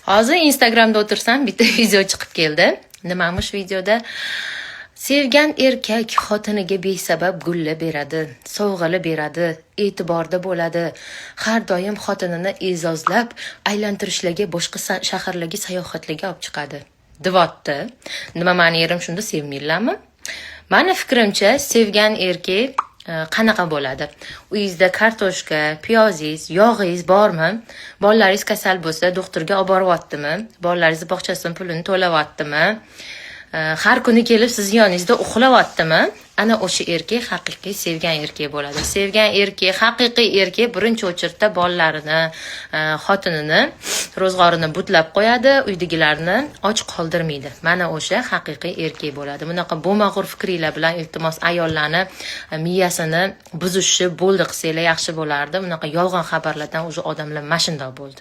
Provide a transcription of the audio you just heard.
Hozir Instagramda o'tirsam, bitta video chiqib keldi. Nimamush videoda? Sevgan erkak xotiniga besabab gulla beradi, sovg'ala beradi, e'tiborda bo'ladi. Har doim xotinini e'zozlab, aylantirishlarga, boshqa shaharlarga sayohatlarga olib chiqadi. Divotda. Nima meni erim shunda sevmaylarmi? Mani fikrimcha, sevgan erkak qanaqa bo'ladi? Uyingizda kartoshka, piyozingiz, yog'ingiz bormi? Bolalaringiz kasal bo'lsa, doktorga olib boryaptimi? Bolalaringiz bog'chasidan pulini to'layaptimi? Har kuni kelib sizni yoningizda uxlayaptimi? Ana o'sha erkak haqiqiy sevgan erkak bo'ladi. Sevgan erkak, haqiqiy erkak birinchi o'chirda bolalarini, xotinini, ro'zg'orini butlab qo'yadi, uydagilarni och qoldirmaydi. Mana o'sha haqiqiy erkak bo'ladi. Bunaqa bo'mag'ur fikringlar bilan iltimos ayollarni miyasini buzishni bo'ldi qilsanglar yaxshi bo'lardi. Bunaqa yolg'on xabarlardan o'zi odamlar mashindoq bo'ldi.